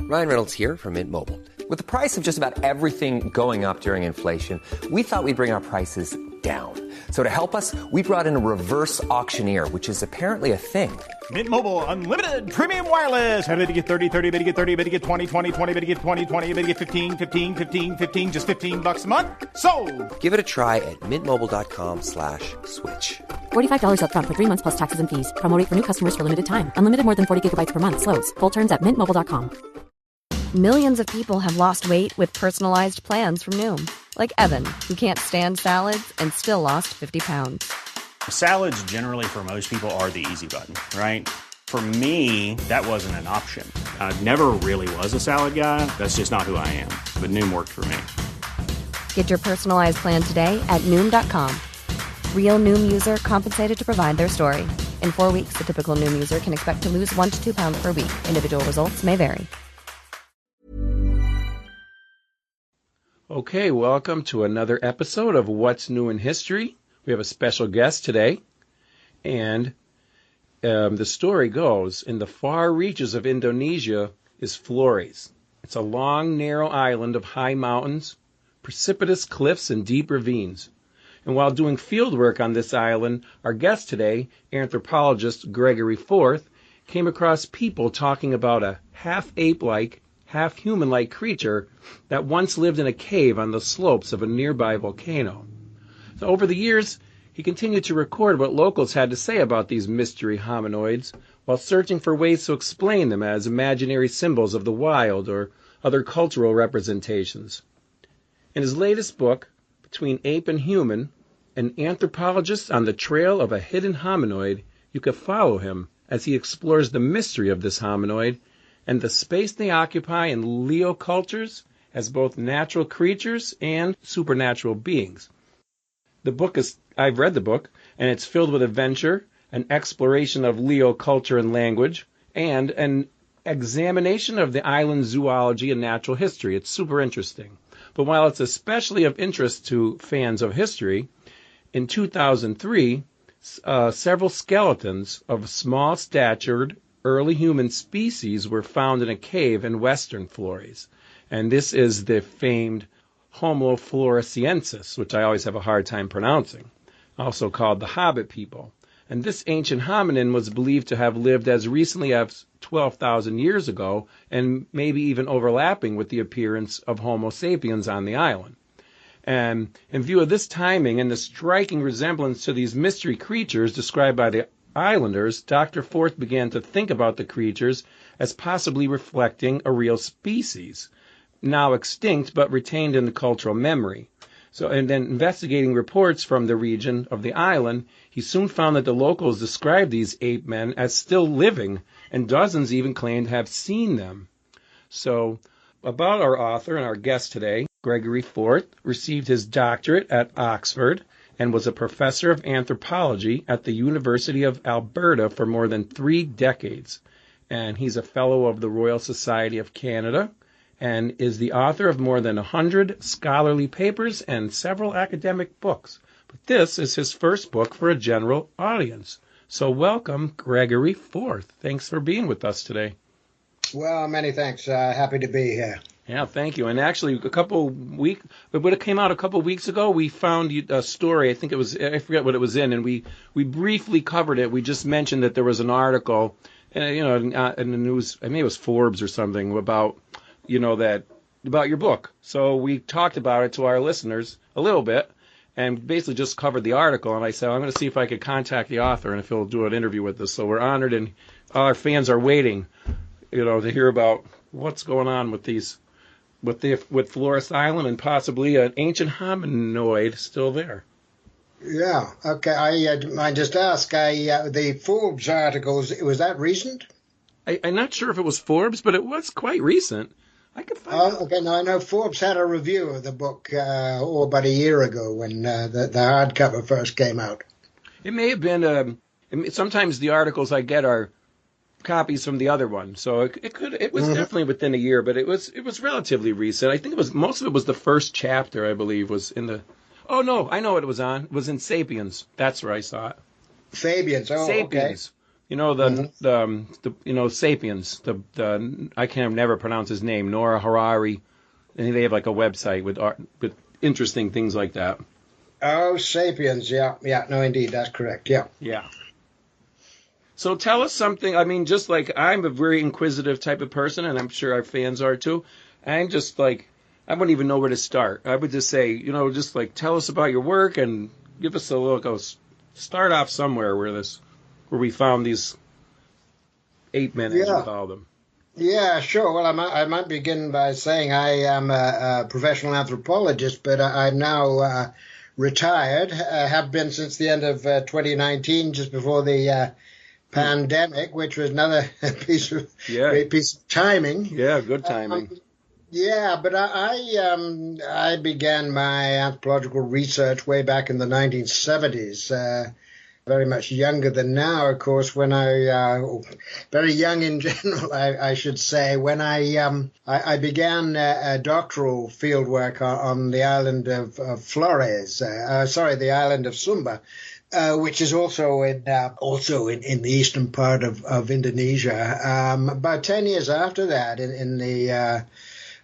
Ryan Reynolds here from Mint Mobile. With the price of just about everything going up during inflation, we thought we'd bring our prices down. So to help us, we brought in a reverse auctioneer, which is apparently a thing. Mint Mobile Unlimited Premium Wireless. How to get 30, 30, bit to get 30, bit to get 20, 20, 20, bit to get 20, 20, bit to get 15, 15, 15, 15, just $15 a month? Sold! Give it a try at mintmobile.com/switch. $45 up front for 3 months plus taxes and fees. Promo rate for new customers for limited time. Unlimited more than 40 gigabytes per month. Slows full terms at mintmobile.com. Millions of people have lost weight with personalized plans from Noom. Like Evan, who can't stand salads and still lost 50 pounds. Salads generally for most people are the easy button, right? For me, that wasn't an option. I never really was a salad guy. That's just not who I am. But Noom worked for me. Get your personalized plan today at Noom.com. Real Noom user compensated to provide their story. In 4 weeks, the typical Noom user can expect to lose 1 to 2 pounds per week. Individual results may vary. Okay, welcome to another episode of What's New in History. We have a special guest today, and the story goes, in the far reaches of Indonesia is Flores. It's a long, narrow island of high mountains, precipitous cliffs, and deep ravines. And while doing field work on this island, our guest today, anthropologist Gregory Forth, came across people talking about a half-ape-like, half-human-like creature that once lived in a cave on the slopes of a nearby volcano. So over the years, he continued to record what locals had to say about these mystery hominoids while searching for ways to explain them as imaginary symbols of the wild or other cultural representations. In his latest book, Between Ape and Human, an anthropologist on the trail of a hidden hominoid, you can follow him as he explores the mystery of this hominoid and the space they occupy in Leo cultures as both natural creatures and supernatural beings. I've read the book, and it's filled with adventure, an exploration of Leo culture and language, and an examination of the island's zoology and natural history. It's super interesting. But while it's especially of interest to fans of history, in 2003, several skeletons of small-statured early human species were found in a cave in western Flores. And this is the famed Homo Floresienis, which I always have a hard time pronouncing, also called the Hobbit people. And this ancient hominin was believed to have lived as recently as 12,000 years ago, and maybe even overlapping with the appearance of Homo sapiens on the island. And in view of this timing and the striking resemblance to these mystery creatures described by the islanders, Dr. Forth began to think about the creatures as possibly reflecting a real species, now extinct but retained in the cultural memory. And then investigating reports from the region of the island, he soon found that the locals described these ape men as still living, and dozens even claimed to have seen them. So, about our author and our guest today, Gregory Forth received his doctorate at Oxford and was a professor of anthropology at the University of Alberta for more than 3 decades. And he's a fellow of the Royal Society of Canada and is the author of more than 100 scholarly papers and several academic books. But this is his first book for a general audience. So welcome, Gregory Forth. Thanks for being with us today. Well, many thanks. Happy to be here. Yeah, thank you. And actually, it came out a couple weeks ago, we found a story. I forget what it was in, and we briefly covered it. We just mentioned that there was an article, in the news. I mean, it was Forbes or something about your book. So we talked about it to our listeners a little bit, and basically just covered the article. And I said, I'm going to see if I could contact the author and if he'll do an interview with us. So we're honored, and our fans are waiting, to hear about what's going on with these. With Flores Island and possibly an ancient hominoid still there. Yeah. Okay. I just ask. The Forbes articles, was that recent? I'm not sure if it was Forbes, but it was quite recent. I could find out. Okay. Now I know Forbes had a review of the book about a year ago when the hardcover first came out. It may have been. Sometimes the articles I get are copies from the other one, so it was definitely within a year, but it was relatively recent. I think most of it was the first chapter, I believe, was in the. Oh no, I know what it was on. It was in Sapiens. That's where I saw it. Sapiens. Oh, Sapiens. You know the Sapiens. I can never pronounce his name. Nora Harari. And they have like a website with interesting things like that. Oh, Sapiens. Yeah. No, indeed, that's correct. Yeah. Yeah. So tell us something. I mean, just like I'm a very inquisitive type of person, and I'm sure our fans are too. I'm just like, I wouldn't even know where to start. I would just say, just like tell us about your work and give us a little. Start off somewhere where we found these ape men, as you call them. Yeah, sure. Well, I might begin by saying I am a professional anthropologist, but I'm now retired. Have been since the end of 2019, just before the pandemic, which was another great piece of timing. Yeah, good timing. But I began my anthropological research way back in the 1970s. Very much younger than now, of course, when very young in general, I should say, when I began doctoral fieldwork on the island of Flores, the island of Sumba, which is also in the eastern part of Indonesia. About 10 years after that, in the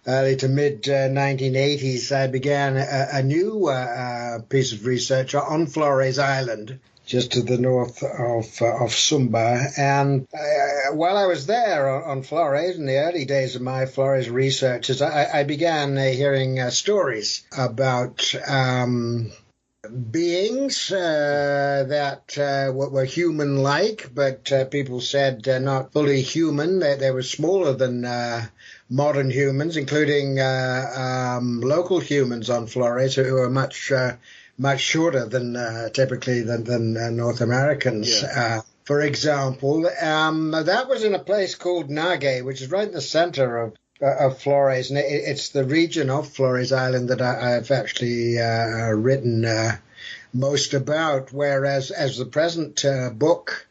early to mid 1980s, I began a new piece of research on Flores Island, just to the north of Sumba. And while I was there on Flores, in the early days of my Flores research, I began hearing stories about beings that were human-like, but people said not fully human. They were smaller than modern humans, including local humans on Flores, who were much shorter than typically than North Americans. Yeah. For example, that was in a place called Nage, which is right in the center of Flores, and it's the region of Flores Island that I've actually written most about. Whereas as the present book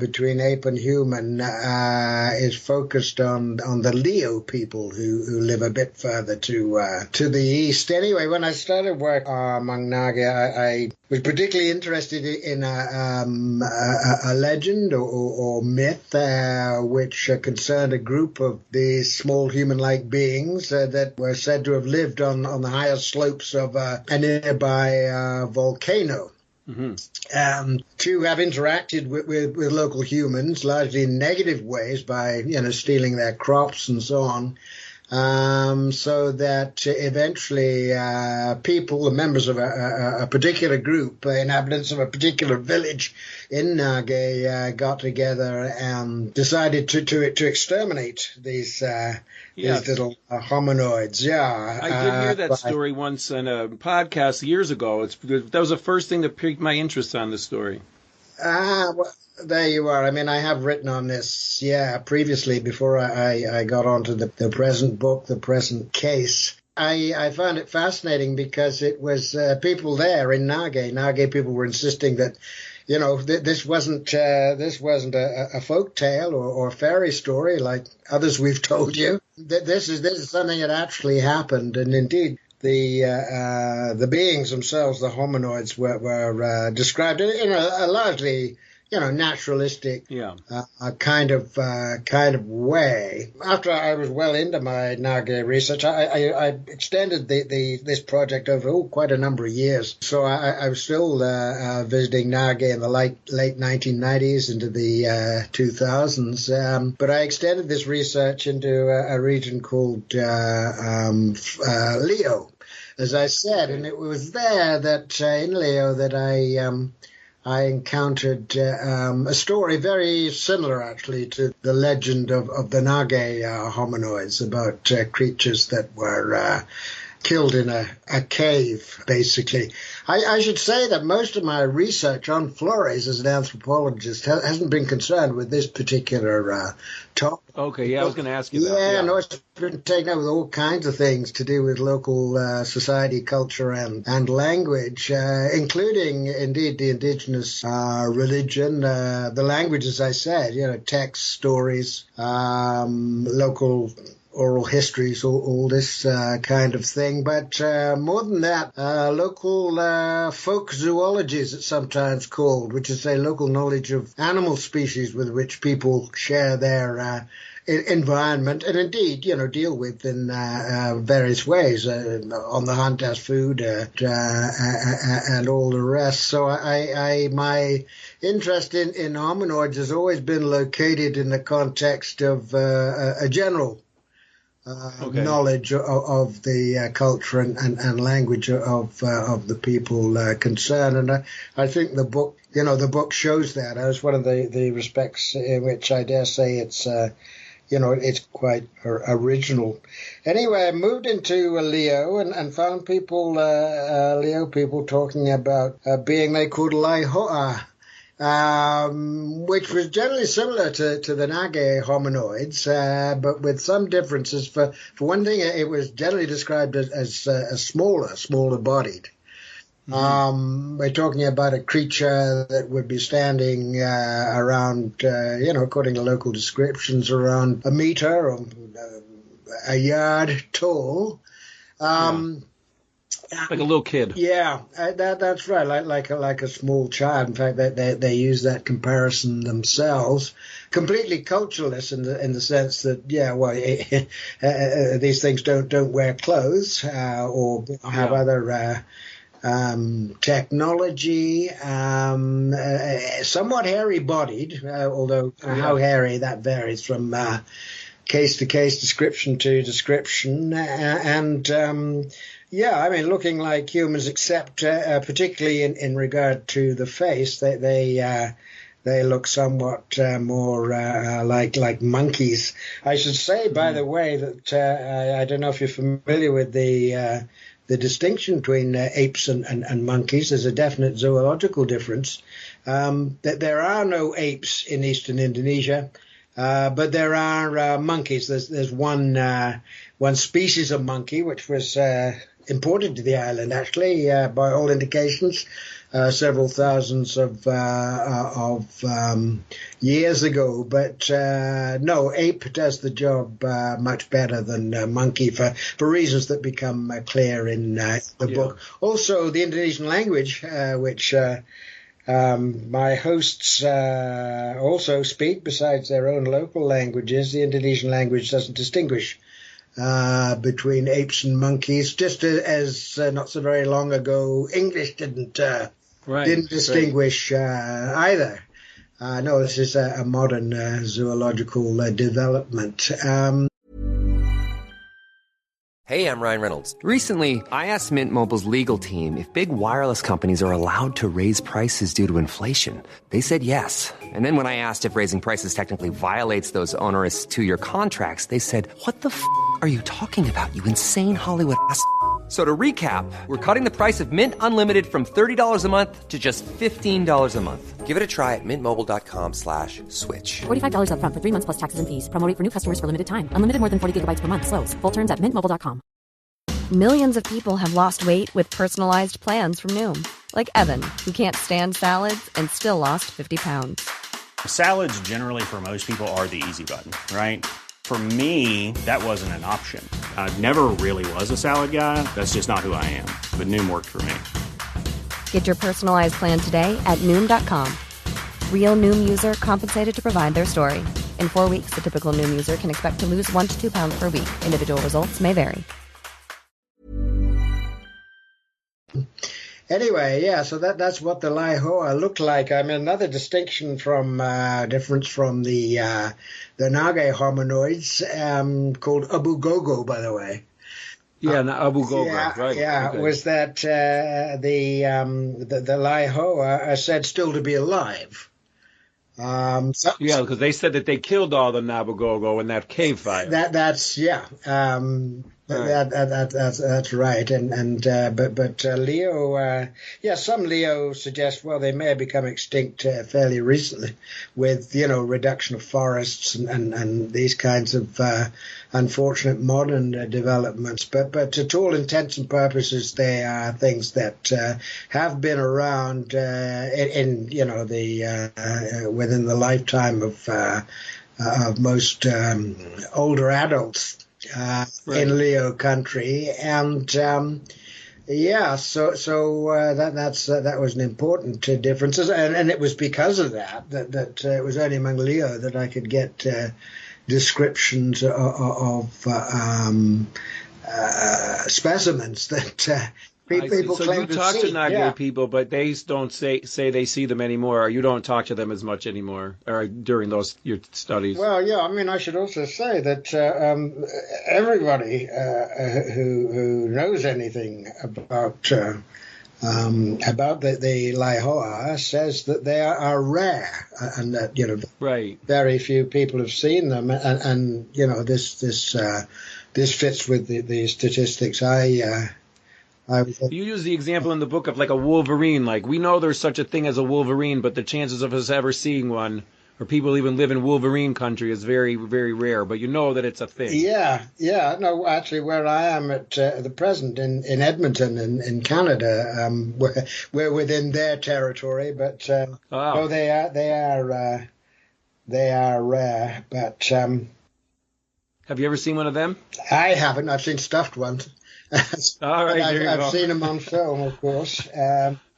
between Ape and Human is focused on the Leo people who live a bit further to the east. Anyway, when I started work among Nage, I was particularly interested in a legend or myth which concerned a group of these small human-like beings that were said to have lived on the higher slopes of a nearby volcano. Mm-hmm. To have interacted with local humans, largely in negative ways by, stealing their crops and so on, so that eventually people, the members of a particular group, inhabitants of a particular village in Nage, got together and decided to exterminate these little hominoids. Yeah, I did hear that story once on a podcast years ago. That was the first thing that piqued my interest on the story. Well, there you are. I mean, I have written on this, previously before I got onto the present book, the present case. I found it fascinating because it was people there in Nage. Nage people were insisting that, this wasn't a folk tale or fairy story like others we've told you. This is something that actually happened, and indeed the beings themselves, the hominoids, were described in a largely naturalistic kind of way. After I was well into my Nage research, I extended this project over quite a number of years. So I was still visiting Nage in the late 1990s into the 2000s. But I extended this research into a region called Leo, as I said, and it was there that in Leo that I encountered a story very similar, actually, to the legend of the Nage hominoids, about creatures that were killed in a cave, basically. I should say that most of my research on Flores as an anthropologist hasn't been concerned with this particular topic. Okay, I was going to ask you that. Yeah, no, it's been taken up with all kinds of things to do with local society, culture, and language, including, indeed, the indigenous religion, the language, as I said, texts, stories, local oral histories, all this kind of thing. But more than that, local folk zoology, as it's sometimes called, which is a local knowledge of animal species with which people share their environment and indeed, deal with in various ways, on the hunt as food and all the rest. So my interest in hominoids has always been located in the context of a general knowledge of the culture and language of the people concerned. And I think the book shows that. As one of the respects in which I dare say it's it's quite original. Anyway, I moved into Leo and found Leo people talking about a being they called Laiho'a, which was generally similar to the Nage hominoids, but with some differences. For one thing, it was generally described as smaller bodied. We're talking about a creature that would be standing around, according to local descriptions, around a meter or a yard tall. Like a little kid. Yeah, that's right. Like a small child. In fact, they use that comparison themselves. Completely cultureless in the sense that these things don't wear clothes or have other technology, somewhat hairy-bodied, although how hairy, that varies from case to case, description to description, looking like humans, except particularly in regard to the face, they look somewhat more like monkeys. I should say, by the way, that I don't know if you're familiar with the distinction between apes and monkeys. There's a definite zoological difference. That there are no apes in eastern Indonesia, but there are monkeys. There's one species of monkey which was imported to the island, actually, by all indications, several thousands of years ago. But no, ape does the job much better than monkey for reasons that become clear in the book. Also, the Indonesian language, which my hosts also speak, besides their own local languages, the Indonesian language doesn't distinguish between apes and monkeys, just as not so very long ago English didn't distinguish either. No, this is a modern zoological development. Hey, I'm Ryan Reynolds. Recently, I asked Mint Mobile's legal team if big wireless companies are allowed to raise prices due to inflation. They said yes. And then when I asked if raising prices technically violates those onerous 2-year contracts, they said, "What the f*** are you talking about, you insane Hollywood ass?" So to recap, we're cutting the price of Mint Unlimited from $30 a month to just $15 a month. Give it a try at mintmobile.com/switch. $45 up front for 3 months plus taxes and fees. Promo rate for new customers for limited time. Unlimited more than 40 gigabytes per month. Slows full terms at mintmobile.com. Millions of people have lost weight with personalized plans from Noom. Like Evan, who can't stand salads and still lost 50 pounds. Salads generally for most people are the easy button, right? For me, that wasn't an option. I never really was a salad guy. That's just not who I am. But Noom worked for me. Get your personalized plan today at Noom.com. Real Noom user compensated to provide their story. In 4 weeks, the typical Noom user can expect to lose 1 to 2 pounds per week. Individual results may vary. Anyway, so that's what the Laiho'a looked like. I mean, another distinction difference from the Nage hominoids, called Abu Gogo, by the way. Abu Gogo, right? Yeah, okay. Was that the Laiho'a are said still to be alive. Because they said that they killed all the Nabugogo in that cave fire. That's right, but Leo, some Leo suggest they may have become extinct fairly recently, with reduction of forests and these kinds of unfortunate modern developments. But to all intents and purposes, they are things that have been around within the lifetime of most older adults. in Leo country, and that was an important difference, and it was because of that it was only among Leo that I could get descriptions of specimens that people so claim you to talk see. to Nage people, but they don't say they see them anymore, or you don't talk to them as much anymore, or during your studies. Well, yeah, I mean, I should also say that everybody who knows anything about the Laihoa says that they are rare, and that very few people have seen them, and this fits with the statistics You use the example in the book of like a wolverine. Like, we know there's such a thing as a wolverine, but the chances of us ever seeing one, or people even live in wolverine country, is very, very rare. But you know that it's a thing. Yeah. No, actually, where I am at the present in Edmonton in Canada, we're within their territory, but they are rare. But have you ever seen one of them? I haven't. I've seen stuffed ones. All right, I've seen them on film, of course.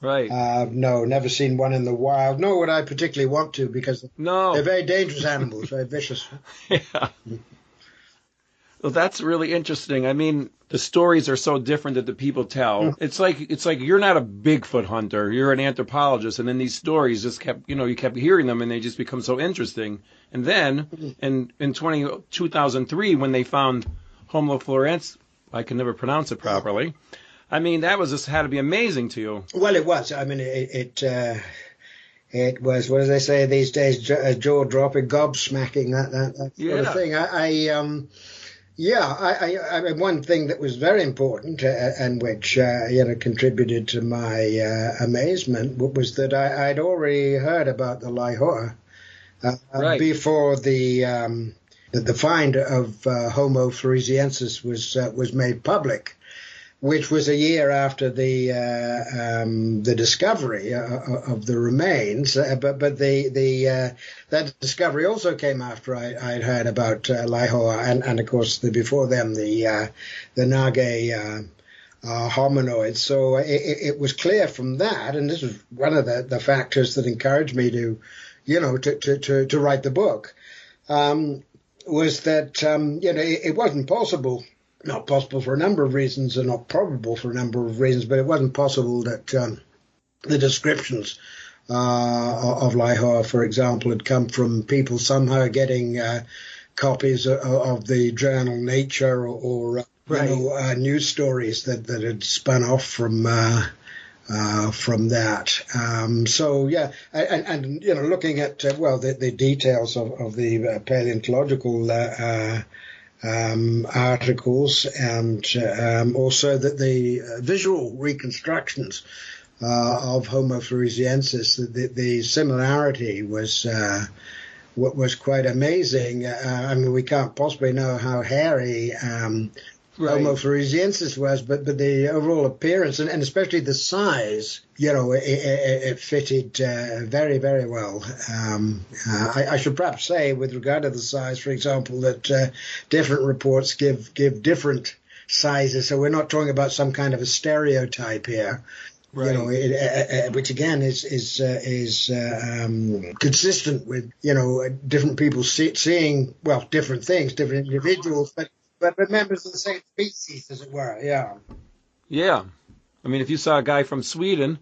Right. No, never seen one in the wild. Nor would I particularly want to, because they're very dangerous animals, very vicious. Yeah. Well, that's really interesting. I mean, the stories are so different that the people tell. It's like you're not a Bigfoot hunter. You're an anthropologist, and then these stories just you kept hearing them, and they just become so interesting. And then in 2003, when they found Homo Floresienis, I can never pronounce it properly. I mean, that had to be amazing to you. Well, it was. I mean, it was, what do they say these days, jaw-dropping, gobsmacking, that sort of thing. I mean, one thing that was very important and which, contributed to my amazement was that I'd already heard about the Laihoa before the find of Homo Floresiensis was made public, which was a year after the discovery of the remains. But that discovery also came after I'd heard about Laihoa, and of course before them the Nage hominoids. So it was clear from that, and this was one of the factors that encouraged me to write the book. Was that, it wasn't possible, not possible for a number of reasons, and not probable for a number of reasons, but it wasn't possible that the descriptions of Laihoa, for example, had come from people somehow getting copies of the journal Nature or news stories that had spun off from that. Looking at the details of the paleontological articles, and also the visual reconstructions of Homo floresiensis, the similarity was quite amazing. I mean, we can't possibly know how hairy Homo floresiensis was, but the overall appearance and especially the size, it fitted very, very well. I should perhaps say, with regard to the size, for example, that different reports give different sizes, so we're not talking about some kind of a stereotype here. Right. Which again is consistent with different people seeing different things, different individuals, but members of the same species, as it were. Yeah. I mean, if you saw a guy from Sweden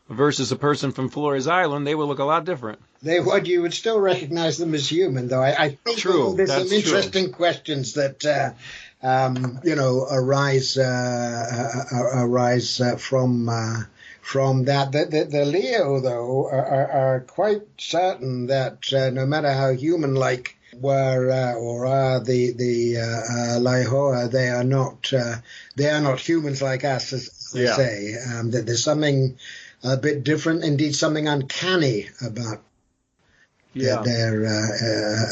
versus a person from Flores Island, they would look a lot different. You would still recognize them as human, though. I think there's some interesting questions that arise from that. The Leo, though, are quite certain that no matter how human-like were or are the Laihoa, they are not humans like us, as they say. That there's something a bit different, indeed something uncanny about their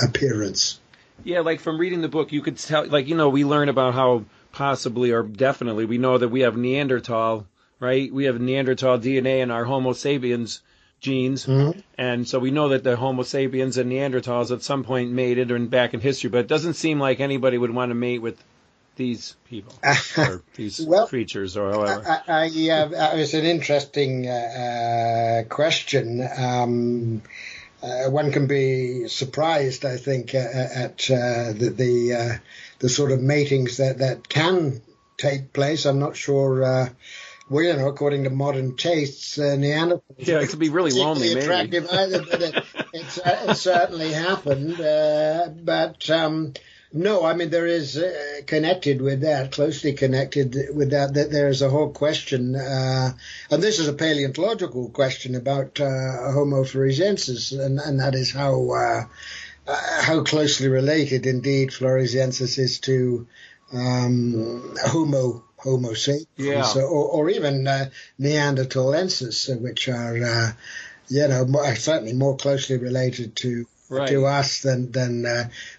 appearance. Yeah, like from reading the book, you could tell, we learn about how possibly or definitely we know that we have Neanderthal, right? We have Neanderthal DNA in our Homo sapiens genes, and so we know that the Homo sapiens and Neanderthals at some point mated and back in history, but it doesn't seem like anybody would want to mate with these people or these creatures or however? It's an interesting question. One can be surprised, I think, at the sort of matings that can take place. I'm not sure. According to modern tastes, Neanderthals. Yeah, it could be really lonely, maybe. Attractive either, but it certainly happened. No, I mean, there is connected with that, closely connected with that there's a whole question, and this is a paleontological question about Homo floresiensis, and that is how closely related, indeed, Floresiensis is to Homo sapiens, or even Neanderthalensis, which are, certainly more closely related to us than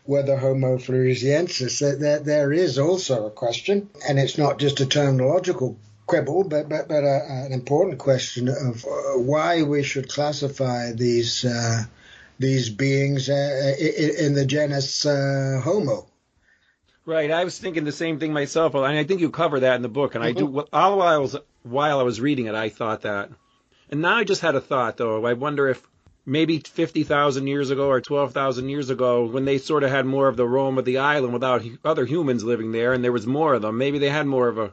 whether Homo floresiensis. There is also a question, and it's not just a terminological quibble, but an important question of why we should classify these beings in the genus Homo. Right, I was thinking the same thing myself, and I think you cover that in the book. And I do all while I was reading it, I thought that, and now I just had a thought though. I wonder if maybe 50,000 years ago or 12,000 years ago, when they sort of had more of the roam of the island without other humans living there, and there was more of them, maybe they had more of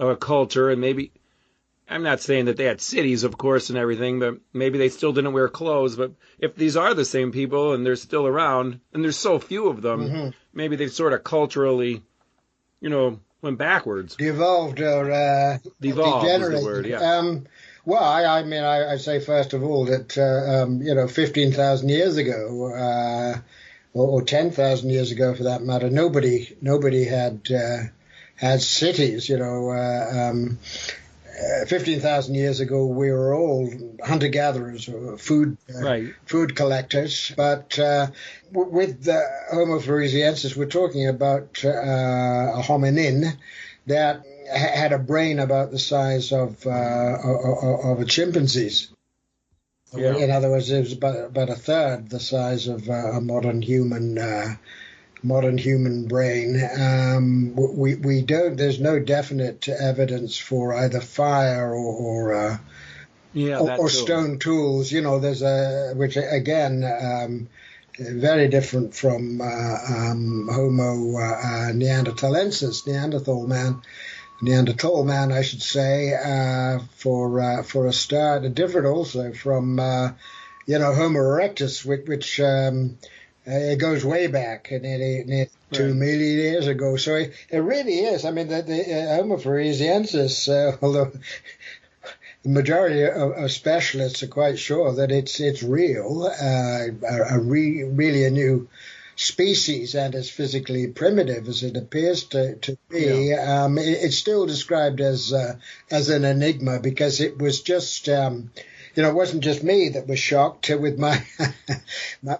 a culture, and maybe, I'm not saying that they had cities, of course, and everything, but maybe they still didn't wear clothes. But if these are the same people and they're still around, and there's so few of them, maybe they sort of culturally, went backwards. Devolved or degenerated. Is the word, yeah. Well, I say first of all that 15,000 years ago, or 10,000 years ago for that matter, nobody had cities. 15,000 years ago, we were all hunter-gatherers, food collectors. But with the Homo floresiensis, we're talking about a hominin that had a brain about the size of a chimpanzee's. Yeah. In other words, it was about a third the size of a modern human brain. We don't. There's no definite evidence for either fire or stone tools. There's which again. Very different from Homo neanderthalensis, Neanderthal man, I should say, for a start. Different also from Homo erectus, which it goes way back, and 2 million years ago. So it really is. I mean, the Homo floresiensis, although the majority of specialists are quite sure that it's real, really a new species, and as physically primitive as it appears to be. Yeah. It's still described as an enigma, because it was just it wasn't just me that was shocked with my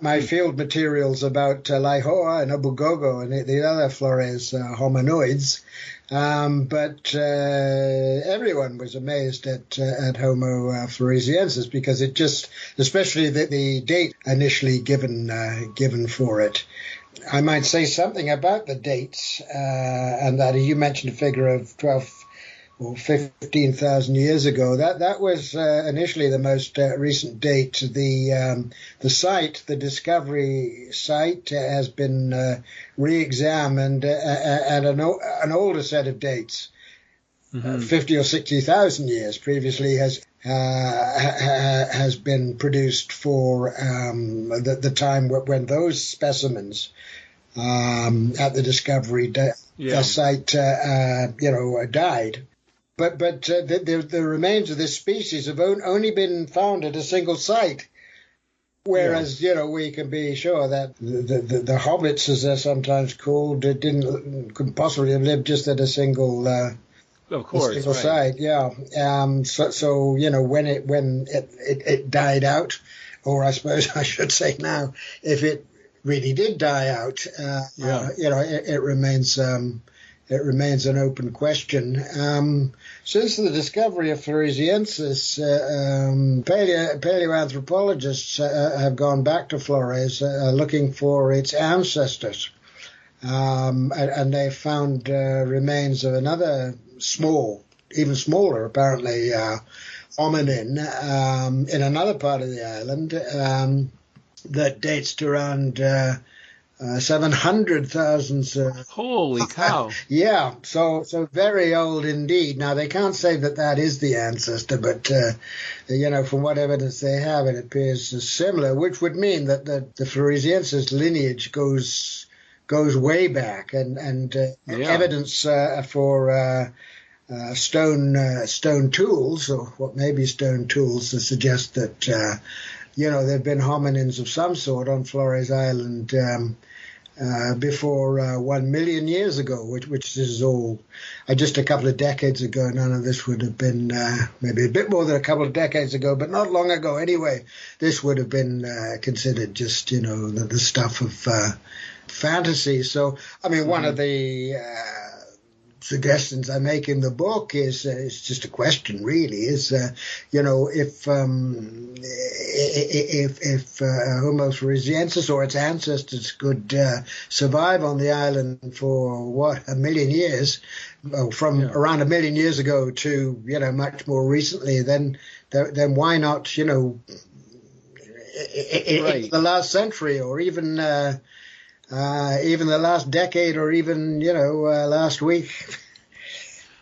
my field materials about Laihoa and Obugogo and the other Flores hominoids. But everyone was amazed at Homo floresiensis, because it just, especially the date initially given for it. I might say something about the dates, and that you mentioned a figure of 12 or 15,000 years ago. That was initially the most recent date. The site, the discovery site, has been re-examined, and an older set of dates, 50 or 60,000 years previously, has been produced for the time when those specimens at the discovery site died. But the remains of this species have only been found at a single site. Whereas, we can be sure that the hobbits, as they're sometimes called, couldn't possibly have lived just at a single site. Yeah. So when it died out, or I suppose I should say now, if it really did die out, it remains an open question. Since the discovery of Floresiensis, paleoanthropologists have gone back to Flores looking for its ancestors. and they found remains of another even smaller, apparently, hominin in another part of the island that dates to around 700,000. Holy cow! Yeah, so very old indeed. Now they can't say that is the ancestor, but from what evidence they have, it appears similar, which would mean that the Floresiensis lineage goes way back, and evidence for stone tools, or what may be stone tools, to suggest that there have been hominins of some sort on Flores Island before 1 million years ago, which is all just a couple of decades ago. None of this would have been, maybe a bit more than a couple of decades ago, but not long ago anyway. This would have been considered just, the stuff of fantasy. So, I mean, one of the suggestions I make in the book is it's just a question, really. Is if Homo Floresiensis or its ancestors could survive on the island for 1 million years, from around 1 million years ago to much more recently, then why not in the last century, or even the last decade, or even last week.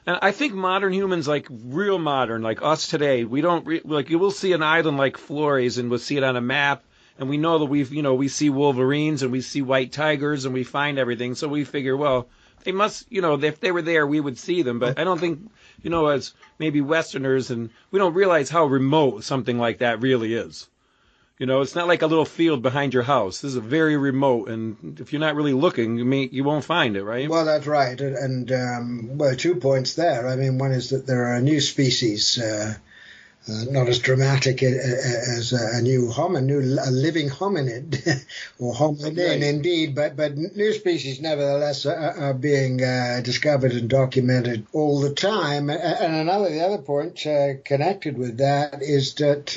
And I think modern humans, like real modern, like us today, we don't you will see an island like Flores, and we'll see it on a map, and we know that we see wolverines and we see white tigers and we find everything, so we figure, well, they must, if they were there, we would see them. But I don't think, as maybe Westerners, and we don't realize how remote something like that really is. It's not like a little field behind your house. This is very remote, and if you're not really looking, you won't find it, right? Well, that's right. And 2 points there. I mean, one is that there are new species, not as dramatic as a living hominid, or hominin indeed, but new species nevertheless are being discovered and documented all the time. And the other point connected with that is that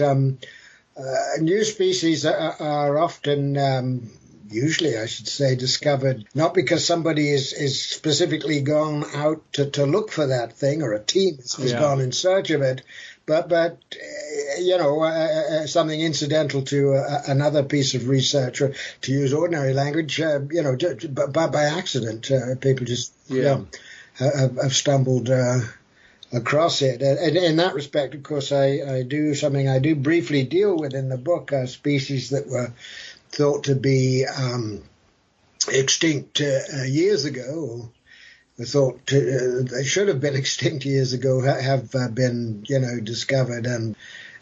new species are often, usually I should say, discovered not because somebody is specifically gone out to look for that thing, or a team has gone in search of it, but something incidental to another piece of research, or to use ordinary language, by accident. People just have stumbled across it. And in that respect, of course, I do briefly deal with in the book, species that were thought to be extinct years ago, or thought they should have been extinct years ago, have been, discovered and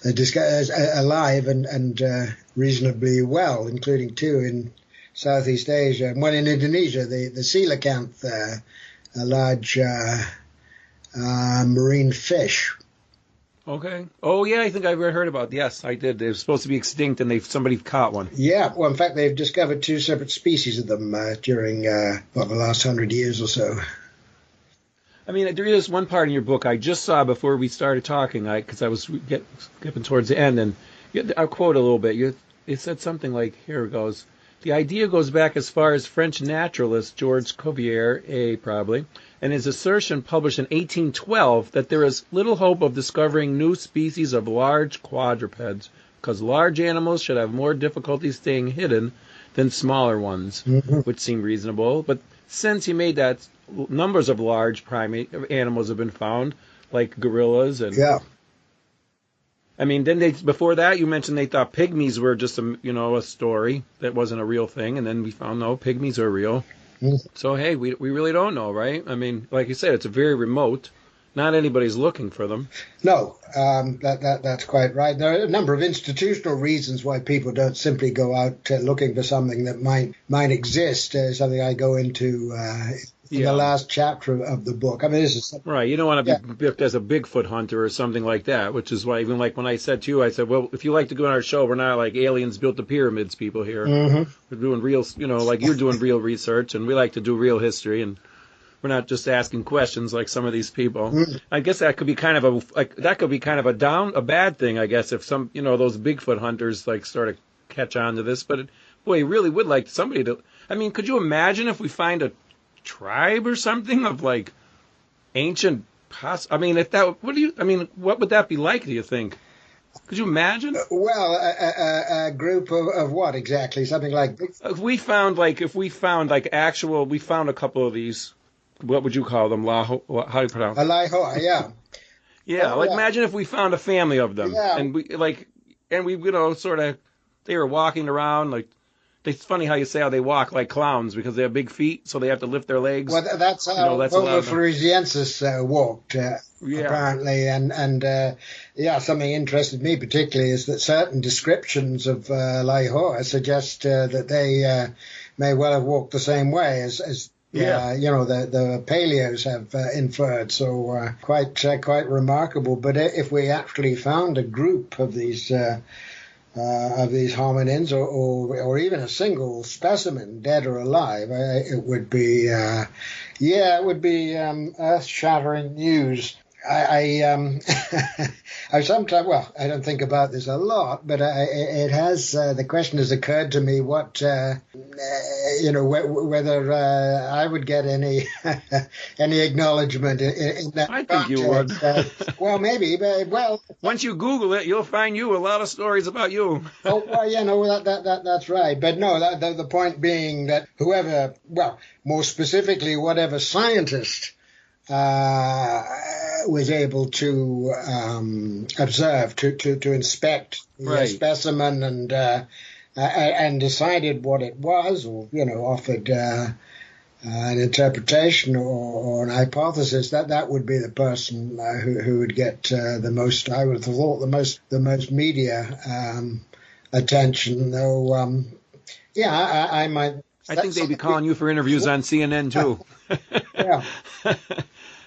alive and reasonably well, including 2 in Southeast Asia, and one in Indonesia, the coelacanth, a large marine fish. Okay. Oh, yeah, I think I heard about it. Yes, I did. They were supposed to be extinct, and somebody caught one. Yeah, well, in fact, they've discovered 2 separate species of them during the last 100 years or so. I mean, there is one part in your book I just saw before we started talking, because I was getting towards the end, and I'll quote a little bit. It said something like, here it goes, "The idea goes back as far as French naturalist Georges Cuvier, probably, and his assertion published in 1812 that there is little hope of discovering new species of large quadrupeds, because large animals should have more difficulty staying hidden than smaller ones," which seemed reasonable. But since he made that, numbers of large primate animals have been found, like gorillas and. Yeah. I mean, before that, you mentioned they thought pygmies were just a story that wasn't a real thing, and then we found no, pygmies are real. So hey, we really don't know, right? I mean, like you said, it's very remote. Not anybody's looking for them. No, that's quite right. There are a number of institutional reasons why people don't simply go out looking for something that might exist. Something I go into in the last chapter of the book. I mean, this is right. You don't want to be booked as a Bigfoot hunter or something like that, which is why even like when I said to you, I said, well, if you like to go on our show, we're not like aliens built the pyramids people here. We're doing real, like you're doing real research, and we like to do real history, and we're not just asking questions like some of these people. I guess that could be kind of a bad thing, I guess, if some, those Bigfoot hunters like sort of catch on to this. But boy, you really would like somebody to. I mean, could you imagine if we find a tribe or something of like ancient? I mean, what would that be like? Do you think? Could you imagine? Well, a group of what exactly? Something like If we found a couple of these. What would you call them? How do you pronounce a it? Laihoa, yeah. Yeah, Oh, like yeah. imagine if we found a family of them, Yeah. and we sort of, they were walking around like. It's funny how you say how they walk like clowns because they have big feet, so they have to lift their legs. Well, that's how Homo Floresienis walked, apparently. And something interested me particularly is that certain descriptions of Laihoa suggest that they may well have walked the same way as the paleos have inferred. So quite remarkable. But if we actually found a group of these hominins, or even a single specimen, dead or alive, it would be earth-shattering news. I sometimes, well, I don't think about this a lot, but the question has occurred to me whether I would get any acknowledgement in that. I think you would. Well, maybe, but once you Google it, you'll find a lot of stories about you. Oh, well, that's right. But no, the point being that whoever, well, more specifically, whatever scientist was able to observe, to inspect the specimen and decided what it was, or offered an interpretation or an hypothesis, that would be the person who would get the most. I would have thought the most media attention. Though, I might. I think they'd be calling you for interviews on CNN too. Yeah.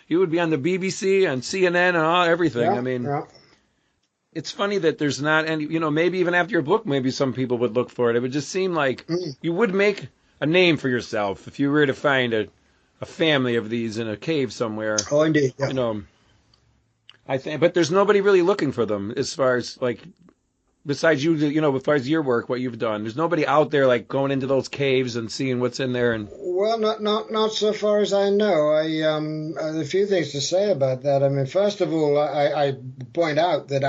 You would be on the BBC and CNN and everything. I mean, it's funny that there's not any, maybe even after your book, maybe some people would look for it. It would just seem like you would make a name for yourself if you were to find a family of these in a cave somewhere. Oh, indeed. Yeah. I think, but there's nobody really looking for them as far as besides you, as far as your work, what you've done. There's nobody out there going into those caves and seeing what's in there. Well, not so far as I know. A few things to say about that. I mean, first of all, I point out that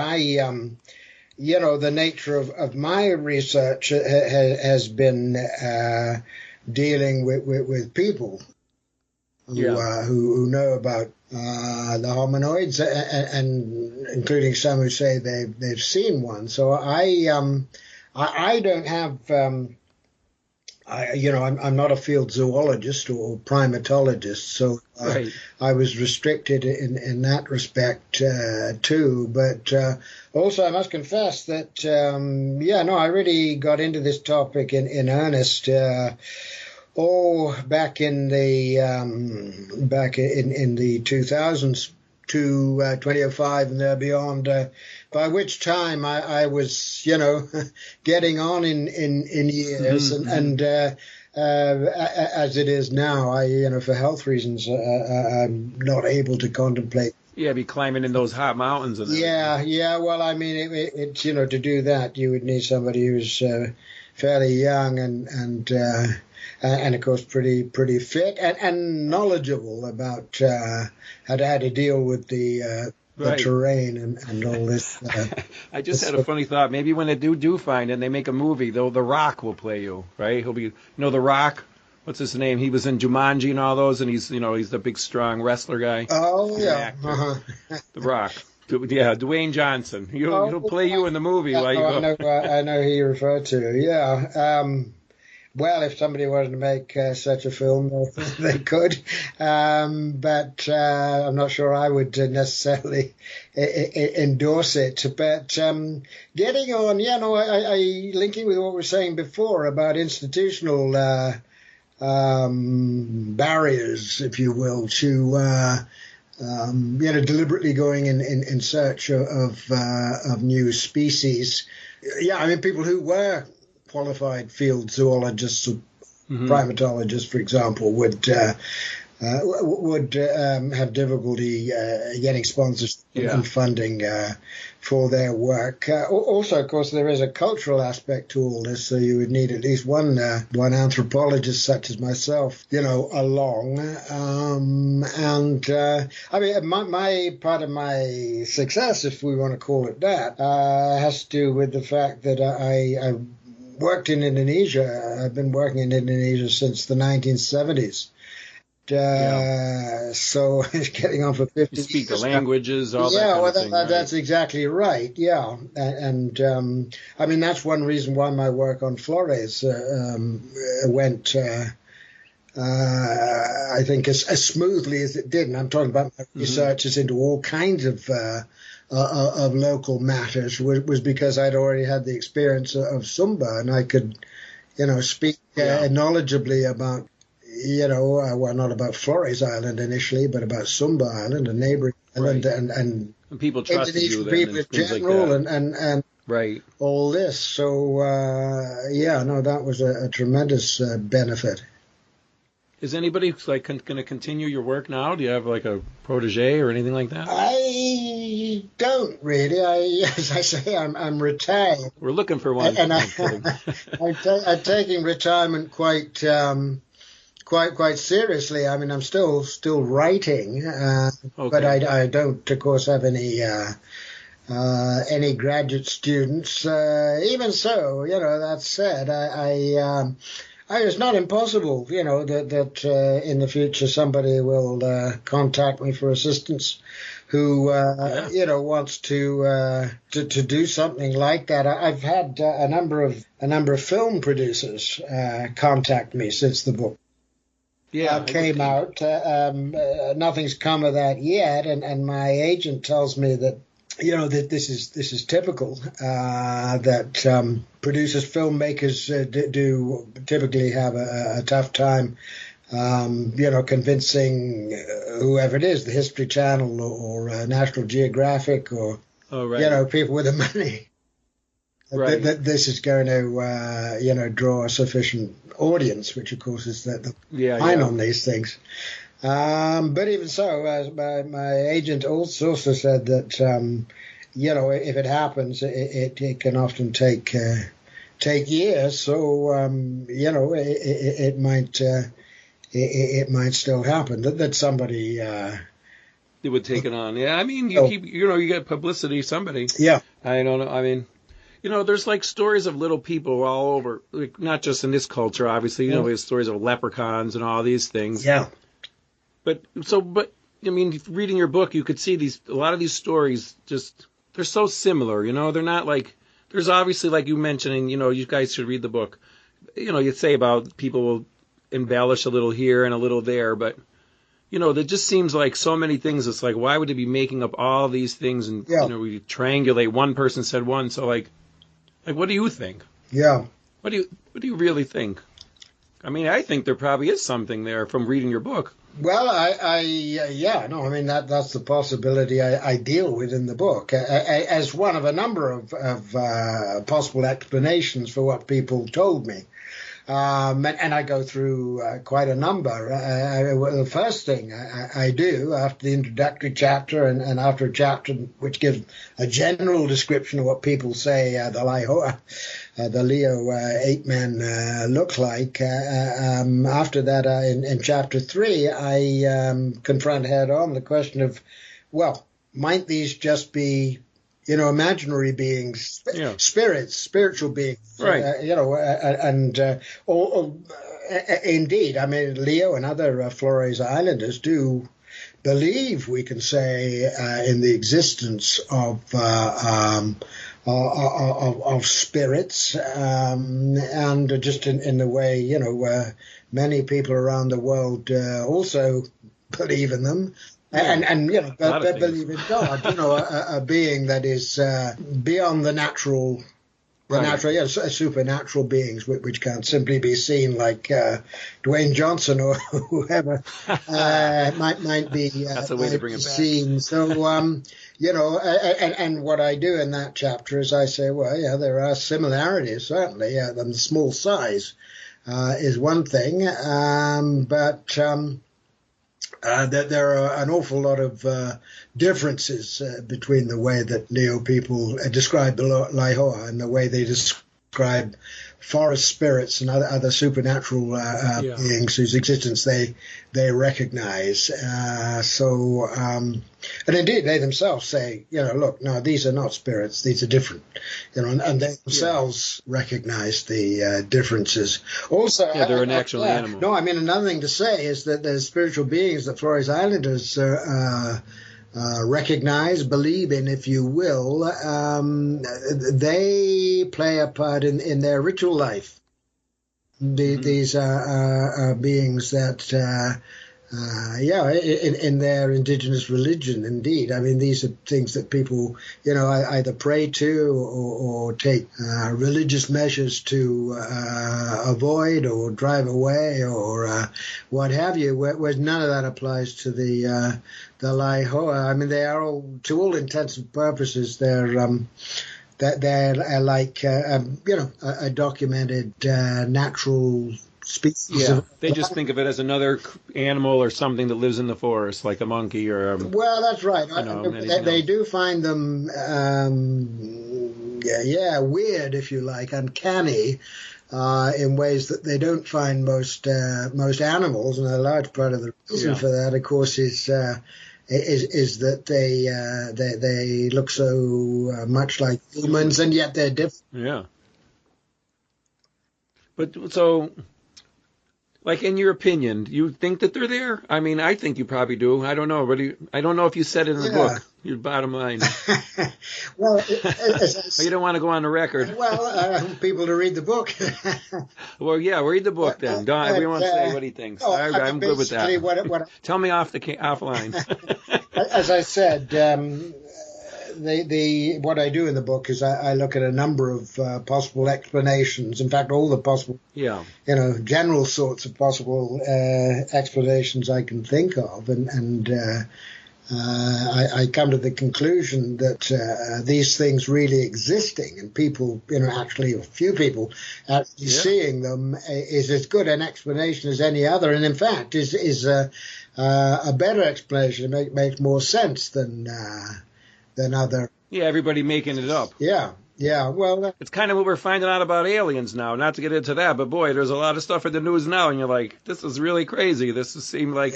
the nature of my research has been dealing with people who know about the hominoids, and including some who say they've seen one. So I don't have. I'm not a field zoologist or primatologist, so I was restricted in that respect too. But also, I must confess that I really got into this topic in earnest. Back in the 2000s to 2005 and there beyond. By which time I was, getting on in years, and as it is now, for health reasons, I'm not able to contemplate. Yeah, be climbing in those hot mountains. Yeah. Well, I mean, it's to do that, you would need somebody who's fairly young and of course pretty fit and knowledgeable about how to deal with the terrain and all this. I just had a funny thought. Maybe when they do find it and they make a movie, The Rock will play you, right? He'll be, The Rock. What's his name? He was in Jumanji and all those, and he's the big, strong wrestler guy. Oh, yeah. The Rock. Yeah, Dwayne Johnson. He'll play you in the movie while you go. I know who you refer to. Yeah. Well, if somebody wanted to make such a film, they could. But I'm not sure I would necessarily endorse it. But getting on, linking with what we were saying before about institutional barriers, if you will, to deliberately going in search of new species. Yeah, I mean, people who were qualified field zoologists or primatologists, for example, would would have difficulty getting sponsors and funding for their work. Also, of course, there is a cultural aspect to all this, so you would need at least one anthropologist, such as myself, along. I mean, my part of my success, if we want to call it that, has to do with the fact that I worked in Indonesia. I've been working in Indonesia since the 1970s. So it's getting on for 50 years. You speak the languages, all that kind of thing. Right? That's exactly right, yeah. And I mean, that's one reason why my work on Flores went, I think, as smoothly as it did. And I'm talking about my researches into all kinds of local matters, was because I'd already had the experience of Sumba, and I could, speak knowledgeably about, well, not about Flores Island initially, but about Sumba Island, a neighboring island, and people trusted you then, people in general, like and right, all this. So that was a tremendous benefit. Is anybody going to continue your work now? Do you have like a protege or anything like that? I don't really. As I say, I'm retired. We're looking for one. And I'm taking retirement quite seriously. I mean, I'm still writing, but I don't, of course, have any graduate students. Even so, that said, it's not impossible, that in the future somebody will contact me for assistance who, wants to do something like that. I've had a number of film producers contact me since the book came out. Nothing's come of that yet, and my agent tells me that that this is typical, that producers, filmmakers do typically have a tough time, convincing whoever it is, the History Channel or National Geographic or people with the money. Right. That this is going to, draw a sufficient audience, which of course is the line on these things. But even so, my agent also said that, if it happens, it can often take years. So, it might still happen that somebody it would take it on. Yeah, I mean, you get publicity. Somebody. Yeah. I don't know. I mean, there's like stories of little people all over, like, not just in this culture, obviously. There's stories of leprechauns and all these things. Yeah. But I mean, reading your book, you could see a lot of these stories they're so similar, they're not like, there's obviously, like you mentioning, you guys should read the book. You'd say about people will embellish a little here and a little there, but, there just seems like so many things. It's like, why would they be making up all these things? And, we triangulate. One person said one. So like, what do you think? Yeah. What do you really think? I mean, I think there probably is something there from reading your book. Well, that's the possibility I deal with in the book as one of a number of possible explanations for what people told me. And I go through quite a number. The first thing I do after the introductory chapter and after a chapter which gives a general description of what people say the Leo ape men look like. After that, in chapter 3, I confront head on the question of, well, might these just be imaginary beings, spirits, spiritual beings, right? Indeed, I mean, Leo and other Flores Islanders do believe, we can say, in the existence of spirits, and just in the way many people around the world also believe in them. And believe in God, a being that is beyond the natural, supernatural beings, which can't simply be seen like Dwayne Johnson or whoever might be That's a way to bring it back. Seen. So, and what I do in that chapter is I say, well, there are similarities, certainly, and the small size is one thing, but that there are an awful lot of differences between the way that Neo people describe the Laihoa and the way they describe forest spirits and other supernatural beings whose existence they recognize. And indeed, they themselves say, look, no, these are not spirits; these are different. And they themselves recognize the differences. Also, they're an actual animal. No, I mean, another thing to say is that the spiritual beings that Flores Islanders recognize, believe in, if you will, they play a part in their ritual life. These are beings that, in their indigenous religion, indeed. I mean, these are things that people, either pray to or take religious measures to avoid or drive away or what have you, whereas none of that applies to the Laihoa. I mean, they are all, to all intents and purposes, they're like, a documented natural species. Yeah, they just think of it as another animal or something that lives in the forest, like a monkey or well, that's right. They do find them, weird, if you like, uncanny, in ways that they don't find most animals, and a large part of the reason for that, of course, is that they look so much like humans, and yet they're different. Yeah. But so, like, in your opinion, do you think that they're there? I mean, I think you probably do. I don't know. I don't know if you said it in the book. Your bottom line. Well, you don't want to go on the record. Well, I want people to read the book. Well, yeah, read the book then. Don't everyone say what he thinks. I'm good with that. Tell me offline. As I said, what I do in the book is I look at a number of possible explanations. In fact, all the possible, general sorts of possible explanations I can think of, and I come to the conclusion that these things really existing and people, actually a few people actually seeing them is as good an explanation as any other, and in fact is a better explanation. It makes more sense than other. Yeah, everybody making it up. Yeah. Well, it's kind of what we're finding out about aliens now. Not to get into that, but boy, there's a lot of stuff in the news now, and you're like, this is really crazy. This seems like,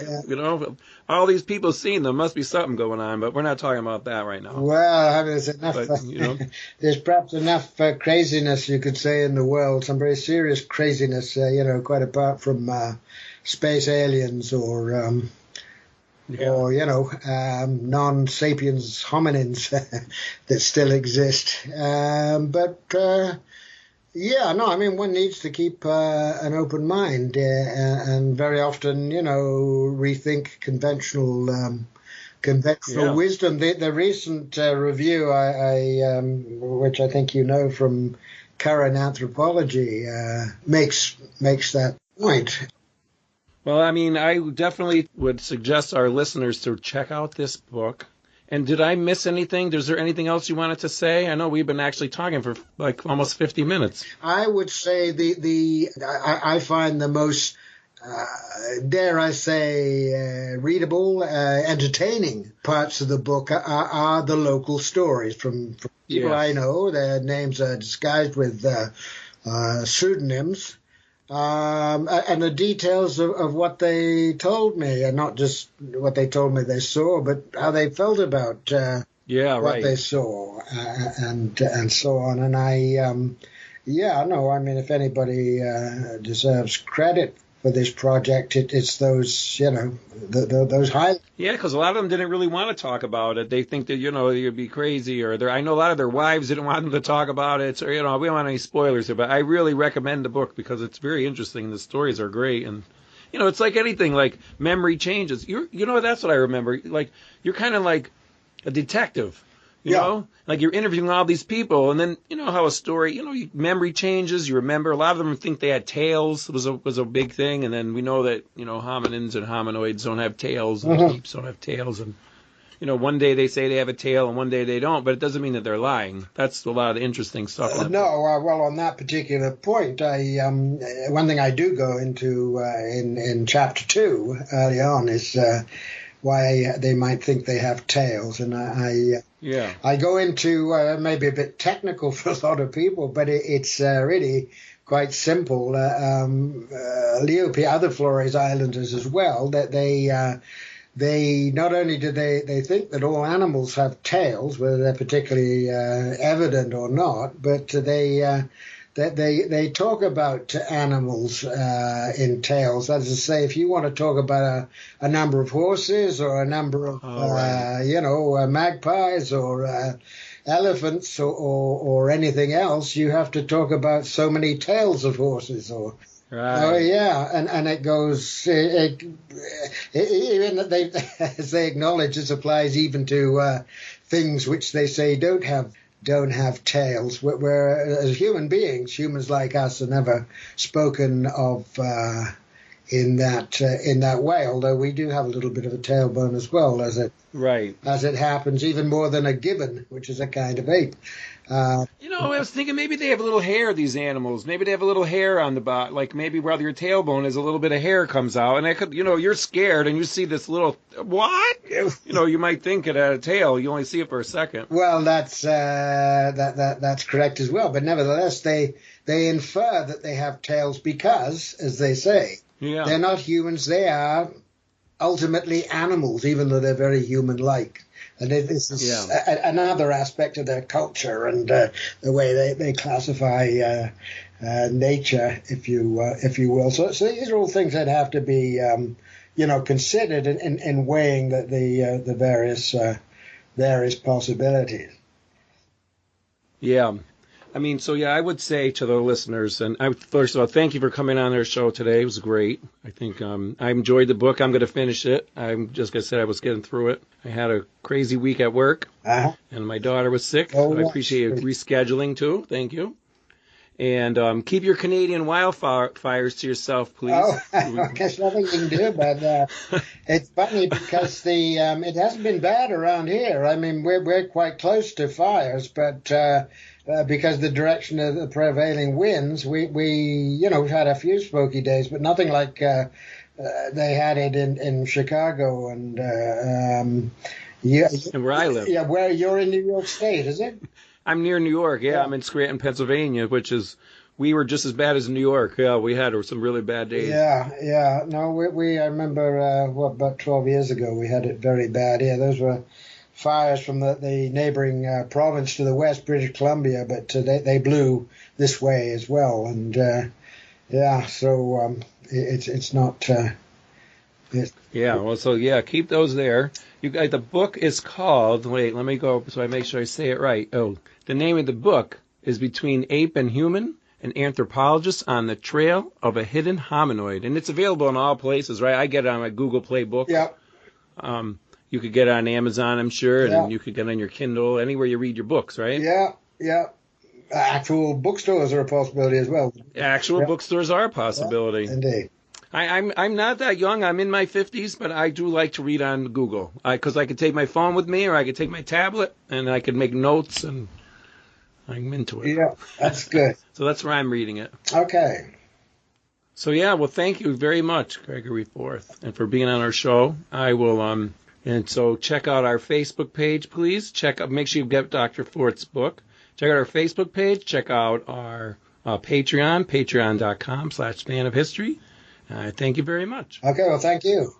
all these people seeing them, must be something going on, but we're not talking about that right now. Well, I mean, there's enough. There's perhaps enough craziness, you could say, in the world. Some very serious craziness, quite apart from space aliens or non-sapiens hominins that still exist. One needs to keep an open mind and very often, rethink conventional wisdom. The recent review, which I think from current anthropology, makes that point. Well, I mean, I definitely would suggest our listeners to check out this book. And did I miss anything? Is there anything else you wanted to say? I know we've been actually talking for like almost 50 minutes. I would say I find the most, dare I say, readable, entertaining parts of the book are the local stories from people I know. Their names are disguised with pseudonyms. And the details of what they told me, and not just what they told me they saw, but how they felt about what they saw, and so on. And if anybody deserves credit for this project, it's those, those highlights. Yeah, because a lot of them didn't really want to talk about it. They think that, you'd be crazy, or I know a lot of their wives didn't want them to talk about it. So, we don't want any spoilers here, but I really recommend the book because it's very interesting. The stories are great. And, it's like anything, like memory changes. That's what I remember. Like, you're kind of like a detective. You know, like you're interviewing all these people, and then how a story, memory changes. You remember a lot of them think they had tails was a big thing, and then we know that hominins and hominoids don't have tails, and apes don't have tails, and one day they say they have a tail and one day they don't, but it doesn't mean that they're lying. That's a lot of the interesting stuff. Well, on that particular point, one thing I do go into in chapter 2 early on is why they might think they have tails, and I go into maybe a bit technical for a lot of people, but it's really quite simple. Leopi, other Flores Islanders as well, that they not only do they think that all animals have tails, whether they're particularly evident or not, but they talk about animals in tails. As I say, if you want to talk about a number of horses or a number of magpies or elephants or anything else, you have to talk about so many tails of horses or. Right. Oh yeah, and it goes. Even as they acknowledge, this applies even to things which they say don't have tails. Where as human beings, humans like us are never spoken of in that way. Although we do have a little bit of a tailbone as well, as it happens, even more than a gibbon, which is a kind of ape. I was thinking maybe they have a little hair, these animals. Maybe they have a little hair on the bottom, like maybe where your tailbone is, a little bit of hair comes out. And I could, you're scared and you see this little, what? You might think it had a tail. You only see it for a second. Well, that's correct as well. But nevertheless, they infer that they have tails because, as they say, they're not humans. They are ultimately animals, even though they're very human-like. And this is another aspect of their culture and the way they classify nature, if you will. So these are all things that have to be, considered in weighing the various possibilities. Yeah. I would say to the listeners, and first of all, thank you for coming on our show today. It was great. I think I enjoyed the book. I'm going to finish it. I'm just going to say I was getting through it. I had a crazy week at work, and my daughter was sick. So I appreciate you rescheduling, too. Thank you. And keep your Canadian wildfires to yourself, please. Oh, I guess nothing you can do, but it's funny because it hasn't been bad around here. I mean, we're quite close to fires, but because the direction of the prevailing winds, we've had a few smoky days, but nothing like they had it in Chicago and and where I live. Yeah, where you're in New York State, is it? I'm near New York. Yeah, I'm in Scranton, Pennsylvania, we were just as bad as New York. Yeah, we had some really bad days. Yeah. No, I remember about 12 years ago we had it very bad. Yeah, those were fires from the neighboring province to the west, British Columbia, but they blew this way as well. And so it's not. Keep those there. You guys, the book is called. Wait, let me go so I make sure I say it right. Oh, the name of the book is Between Ape and Human: An Anthropologist on the Trail of a Hidden Hominoid, and it's available in all places, right? I get it on my Google Play book. Yep. You could get it on Amazon, I'm sure, and you could get it on your Kindle, anywhere you read your books, right? Yeah. Actual bookstores are a possibility as well. Actual bookstores are a possibility. Yeah, indeed. I'm not that young. I'm in my 50s, but I do like to read on Google because I could take my phone with me or I could take my tablet and I could make notes, and I'm into it. Yeah, that's good. So that's where I'm reading it. Okay. So, well, thank you very much, Gregory Forth, and for being on our show. I will, and so check out our Facebook page, please. Make sure you get Dr. Forth's book. Check out our Facebook page. Check out our Patreon, patreon.com/fanofhistory. Thank you very much. Okay, well, thank you.